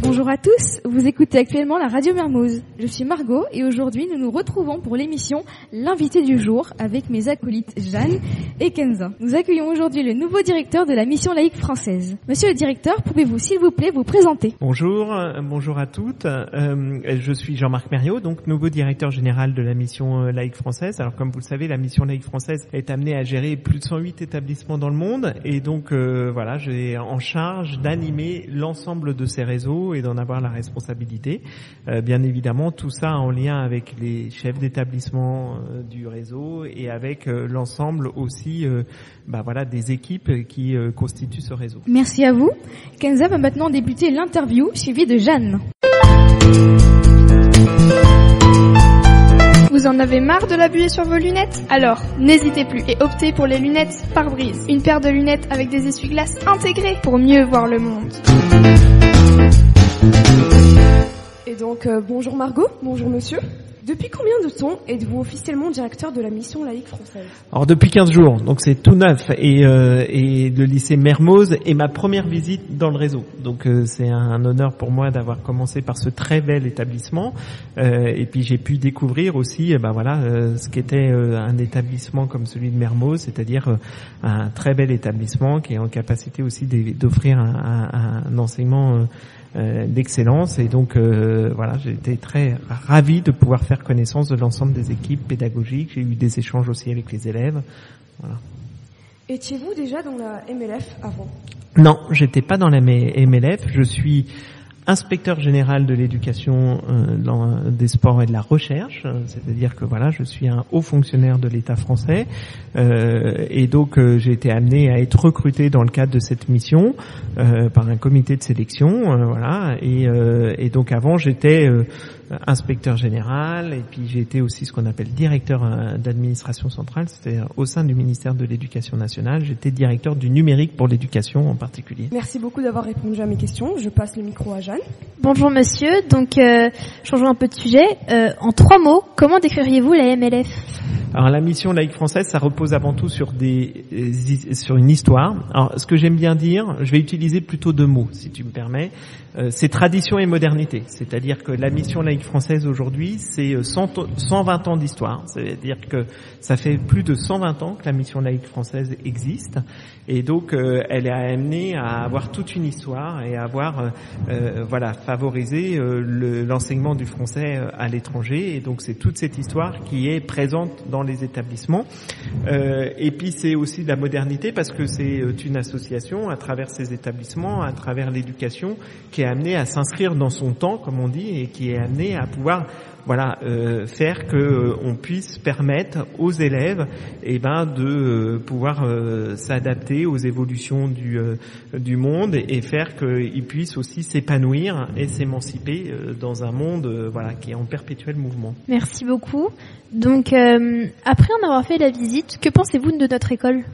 Bonjour à tous, vous écoutez actuellement la radio Mermoz. Je suis Margot et aujourd'hui nous nous retrouvons pour l'émission L'invité du jour avec mes acolytes Jeanne et Kenza. Nous accueillons aujourd'hui le nouveau directeur de la mission laïque française. Monsieur le directeur, pouvez-vous s'il vous plaît vous présenter? Bonjour à toutes. Je suis Jean-Marc Mériot, donc nouveau directeur général de la mission laïque française. Alors comme vous le savez, la mission laïque française est amenée à gérer plus de 108 établissements dans le monde et donc voilà, j'ai en charge d'animer l'ensemble de ces réseaux et d'en avoir la responsabilité. Bien évidemment, tout ça en lien avec les chefs d'établissement du réseau et avec l'ensemble aussi des équipes qui constituent ce réseau. Merci à vous. Kenza va maintenant débuter l'interview suivie de Jeanne. Vous en avez marre de la buée sur vos lunettes? Alors, n'hésitez plus et optez pour les lunettes pare-brise. Une paire de lunettes avec des essuie-glaces intégrés pour mieux voir le monde. Et donc, bonjour Margot, bonjour monsieur. Depuis combien de temps êtes-vous officiellement directeur de la mission laïque française? Alors depuis 15 jours, donc c'est tout neuf et le lycée Mermoz est ma première visite dans le réseau. Donc c'est un honneur pour moi d'avoir commencé par ce très bel établissement et puis j'ai pu découvrir aussi ce qu'était un établissement comme celui de Mermoz, c'est-à-dire un très bel établissement qui est en capacité aussi d'offrir un enseignement d'excellence et donc j'ai été très ravi de pouvoir faire connaissance de l'ensemble des équipes pédagogiques. J'ai eu des échanges aussi avec les élèves. Voilà. Étiez-vous déjà dans la MLF avant? Non, j'étais pas dans la MLF. Je suis inspecteur général de l'éducation, des sports et de la recherche, c'est-à-dire que je suis un haut fonctionnaire de l'État français et donc j'ai été amené à être recruté dans le cadre de cette mission par un comité de sélection, et donc avant j'étais inspecteur général et puis j'ai été aussi ce qu'on appelle directeur d'administration centrale, c'était au sein du ministère de l'Éducation nationale, j'étais directeur du numérique pour l'éducation en particulier. Merci beaucoup d'avoir répondu à mes questions, je passe le micro à Jeanne. Bonjour monsieur, donc changeons un peu de sujet. En 3 mots, comment décririez-vous la MLF? Alors la mission laïque française, ça repose avant tout sur une histoire. Alors ce que j'aime bien dire, je vais utiliser plutôt 2 mots, si tu me permets. C'est tradition et modernité. C'est-à-dire que la mission laïque française aujourd'hui, c'est 120 ans d'histoire. C'est-à-dire que ça fait plus de 120 ans que la mission laïque française existe. Et donc elle est amenée à avoir toute une histoire et à avoir favorisé l'enseignement du français à l'étranger. Et donc c'est toute cette histoire qui est présente dans les établissements. Et puis c'est aussi de la modernité parce que c'est une association à travers ces établissements, à travers l'éducation, qui est amenée à s'inscrire dans son temps, comme on dit, et qui est amenée à pouvoir faire que on puisse permettre aux élèves de pouvoir s'adapter aux évolutions du monde et faire qu'ils puissent aussi s'épanouir et s'émanciper dans un monde qui est en perpétuel mouvement. Merci beaucoup. Donc après en avoir fait la visite, que pensez-vous de notre école?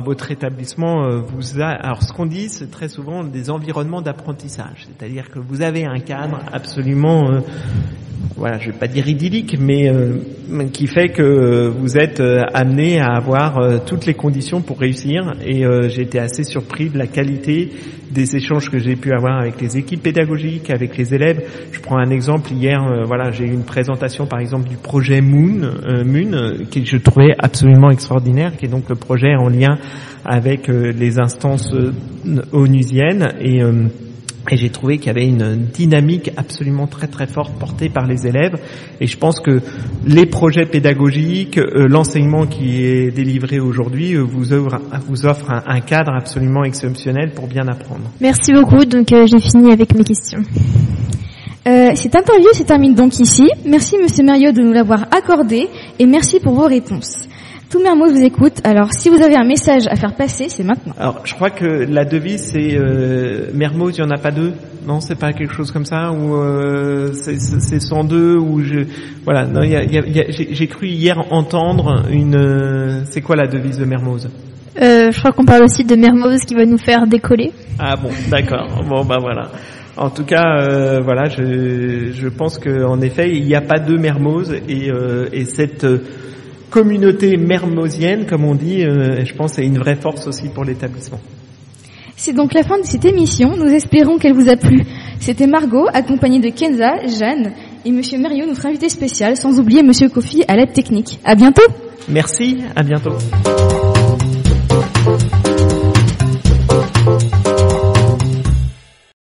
Votre établissement alors ce qu'on dit, c'est très souvent des environnements d'apprentissage, c'est-à-dire que vous avez un cadre absolument je vais pas dire idyllique, mais qui fait que vous êtes amené à avoir toutes les conditions pour réussir. Et j'ai été assez surpris de la qualité des échanges que j'ai pu avoir avec les équipes pédagogiques, avec les élèves. Je prends un exemple. Hier, j'ai eu une présentation, par exemple, du projet Moon, que je trouvais absolument extraordinaire, qui est donc le projet en lien avec les instances onusiennes et j'ai trouvé qu'il y avait une dynamique absolument très très forte portée par les élèves et je pense que les projets pédagogiques, l'enseignement qui est délivré aujourd'hui vous offre un cadre absolument exceptionnel pour bien apprendre. Merci beaucoup, donc j'ai fini avec mes questions. Cette interview se termine donc ici. Merci monsieur Mériot de nous l'avoir accordé et merci pour vos réponses. Tout Mermoz vous écoute, alors si vous avez un message à faire passer, c'est maintenant. Alors je crois que la devise c'est Mermoz, il n'y en a pas 2. Non, c'est pas quelque chose comme ça ou c'est 102 ou non, j'ai cru hier entendre c'est quoi la devise de Mermoz? Je crois qu'on parle aussi de Mermoz qui va nous faire décoller. Ah bon, d'accord. Bon voilà. En tout cas, je pense que en effet, il n'y a pas 2 Mermoz et cette communauté mermozienne, comme on dit, je pense, est une vraie force aussi pour l'établissement. C'est donc la fin de cette émission. Nous espérons qu'elle vous a plu. C'était Margot, accompagnée de Kenza, Jeanne et Monsieur Mario, notre invité spécial, sans oublier Monsieur Kofi à l'aide technique. À bientôt. Merci, à bientôt.